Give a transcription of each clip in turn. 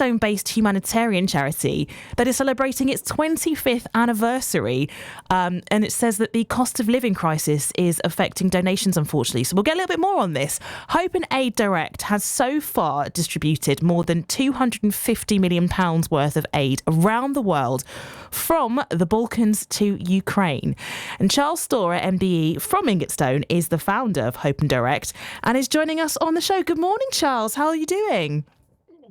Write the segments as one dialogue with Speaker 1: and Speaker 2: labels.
Speaker 1: Maidstone-based humanitarian charity that is celebrating its 25th anniversary. And it says that the cost of living crisis is affecting donations, unfortunately. So we'll get a little bit more on this. Hope and Aid Direct has so far distributed more than £250 million worth of aid around the world, from the Balkans to Ukraine. And Charles Storer, MBE from Ingatstone, is the founder of Hope and Direct and is joining us on the show. Good morning, Charles. How are you doing?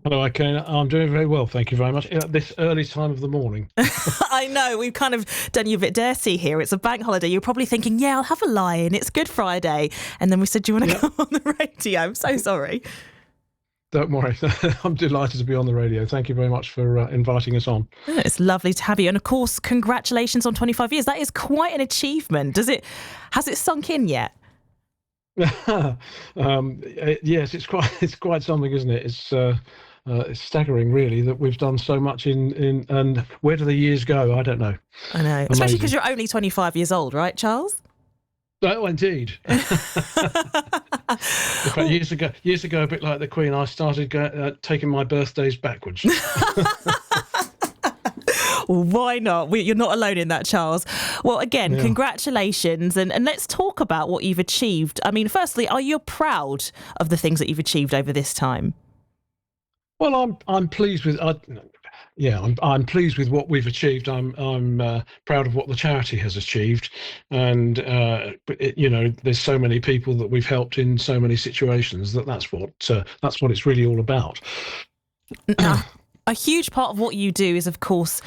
Speaker 2: Hello, Akylah. I'm doing very well, thank you very much. At this early time of the morning.
Speaker 1: I know, we've kind of done you a bit dirty here. It's a bank holiday. You're probably thinking, yeah, I'll have a lie-in. It's Good Friday. And then we said, do you want to come on the radio? I'm so sorry.
Speaker 2: Don't worry. I'm delighted to be on the radio. Thank you very much for inviting us on.
Speaker 1: It's lovely to have you. And of course, congratulations on 25 years. That is quite an achievement. Has it sunk in yet?
Speaker 2: Yes, it's quite something, isn't it? It's staggering, really, that we've done so much in and where do the years go? I don't know.
Speaker 1: I know,
Speaker 2: Amazing.
Speaker 1: Especially because you're only 25 years old, right, Charles?
Speaker 2: Oh, indeed. In fact, years ago, a bit like the Queen, I started taking my birthdays backwards.
Speaker 1: Well, why not? You're not alone in that, Charles. Well, again, Congratulations. And let's talk about what you've achieved. I mean, firstly, are you proud of the things that you've achieved over this time?
Speaker 2: Well, I'm pleased with. I'm pleased with what we've achieved. I'm proud of what the charity has achieved, and there's so many people that we've helped in so many situations that's what it's really all about.
Speaker 1: A huge part of what you do is, of course,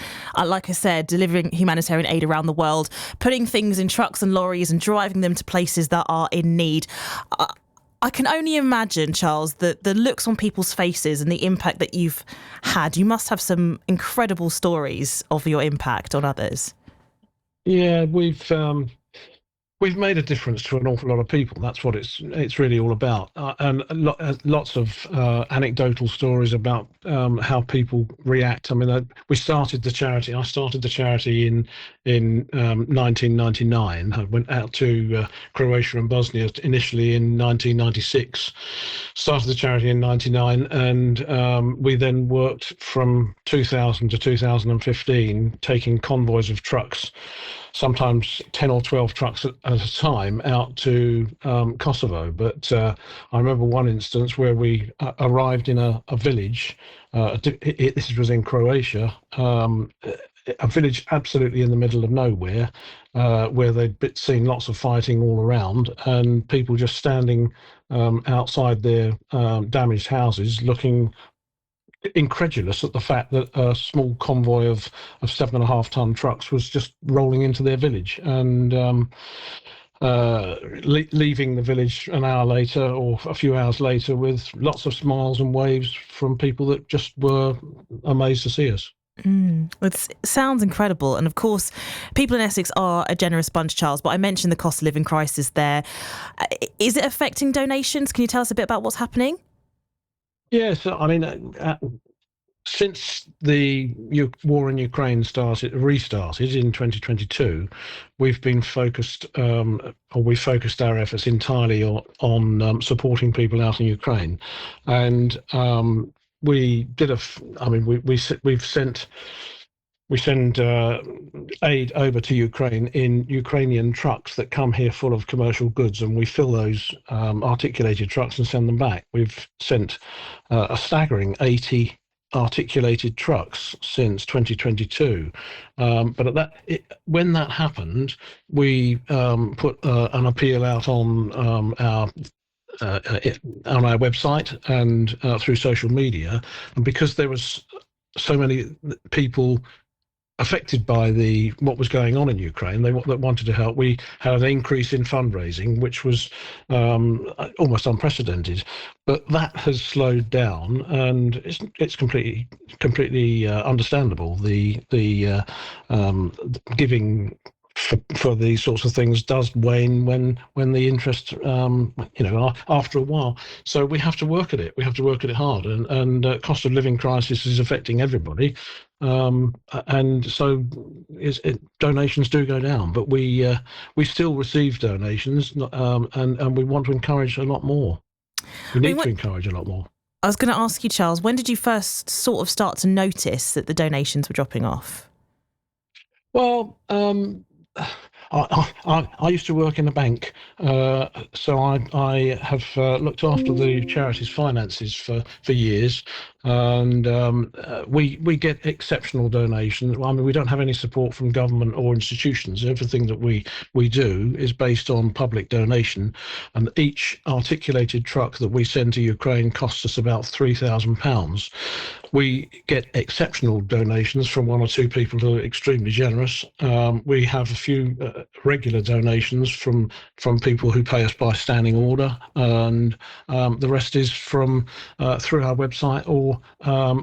Speaker 1: like I said, delivering humanitarian aid around the world, putting things in trucks and lorries and driving them to places that are in need. I can only imagine, Charles, the looks on people's faces and the impact that you've had. You must have some incredible stories of your impact on others.
Speaker 2: Yeah, we've made a difference to an awful lot of people. That's what it's really all about, and lots of anecdotal stories about how people react. I mean, I started the charity in 1999. I went out to Croatia and Bosnia initially in 1996. Started the charity in 99, and we then worked from 2000 to 2015, taking convoys of trucks, sometimes 10 or 12 trucks at a time, out to Kosovo. But I remember one instance where we arrived in a village. This was in Croatia, a village absolutely in the middle of nowhere, where they'd seen lots of fighting all around, and people just standing outside their damaged houses, looking incredulous at the fact that a small convoy of 7.5-ton trucks was just rolling into their village, and leaving the village an hour later or a few hours later with lots of smiles and waves from people that just were amazed to see us.
Speaker 1: It sounds incredible. And of course, people in Essex are a generous bunch, Charles, but I mentioned the cost of living crisis there. Is it affecting donations? Can you tell us a bit about what's happening?
Speaker 2: Yes, I mean, since the war in Ukraine restarted in 2022, we've been focused our efforts entirely on supporting people out in Ukraine, and we send aid over to Ukraine in Ukrainian trucks that come here full of commercial goods, and we fill those articulated trucks and send them back. We've sent a staggering 80 articulated trucks since 2022, but when that happened, we put an appeal out on our website and through social media, and because there was so many people affected by what was going on in Ukraine, that wanted to help. We had an increase in fundraising, which was almost unprecedented, but that has slowed down, and it's completely understandable. The giving for these sorts of things does wane when the interest, after a while. So we have to work at it. We have to work at it hard, and cost of living crisis is affecting everybody. And so donations do go down, but we still receive donations, and we want to encourage a lot more. We need to encourage a lot more.
Speaker 1: I was going to ask you, Charles, when did you first sort of start to notice that the donations were dropping off?
Speaker 2: Well, I used to work in a bank, so I have looked after the charity's finances for years, and we get exceptional donations. I mean, we don't have any support from government or institutions. Everything that we do is based on public donation, and each articulated truck that we send to Ukraine costs us about £3,000. We get exceptional donations from one or two people who are extremely generous. We have a few regular donations from people who pay us by standing order, and the rest is from through our website or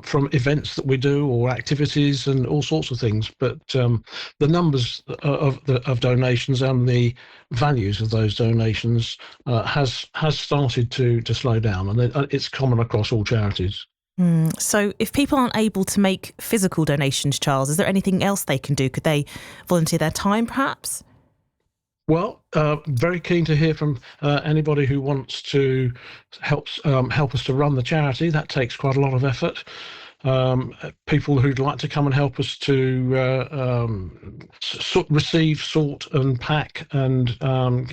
Speaker 2: from events that we do or activities and all sorts of things. But the numbers of donations and the values of those donations has started to slow down, and it's common across all charities.
Speaker 1: So if people aren't able to make physical donations, Charles, is there anything else they can do? Could they volunteer their time, perhaps?
Speaker 2: Well, very keen to hear from anybody who wants to help us to run the charity. That takes quite a lot of effort. People who'd like to come and help us to receive, sort, and pack and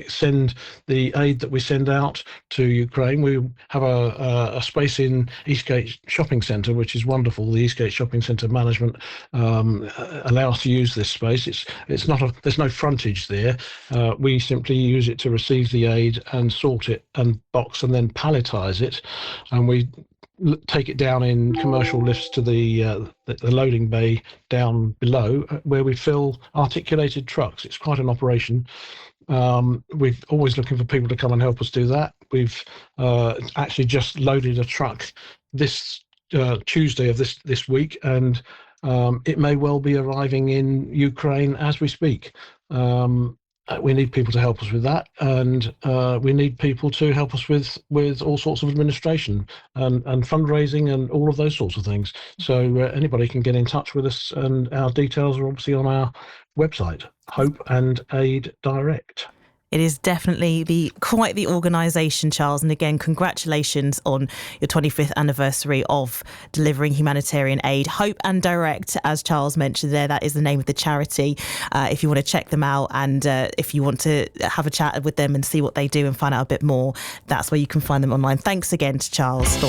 Speaker 2: send the aid that we send out to Ukraine. We have a space in Eastgate Shopping Centre, which is wonderful. The Eastgate Shopping Centre management allow us to use this space. It's not there's no frontage there. We simply use it to receive the aid and sort it and box and then palletise it, and we take it down in commercial lifts to the loading bay down below, where we fill articulated trucks. It's quite an operation. We're always looking for people to come and help us do that. We've actually just loaded a truck this Tuesday of this week, and it may well be arriving in Ukraine as we speak. We need people to help us with that, and we need people to help us with all sorts of administration and fundraising and all of those sorts of things. So anybody can get in touch with us, and our details are obviously on our website, Hope and Aid Direct.
Speaker 1: It is definitely quite the organisation, Charles. And again, congratulations on your 25th anniversary of delivering humanitarian aid. Hope and Direct, as Charles mentioned there, that is the name of the charity. If you want to check them out, and if you want to have a chat with them and see what they do and find out a bit more, that's where you can find them online. Thanks again to Charles for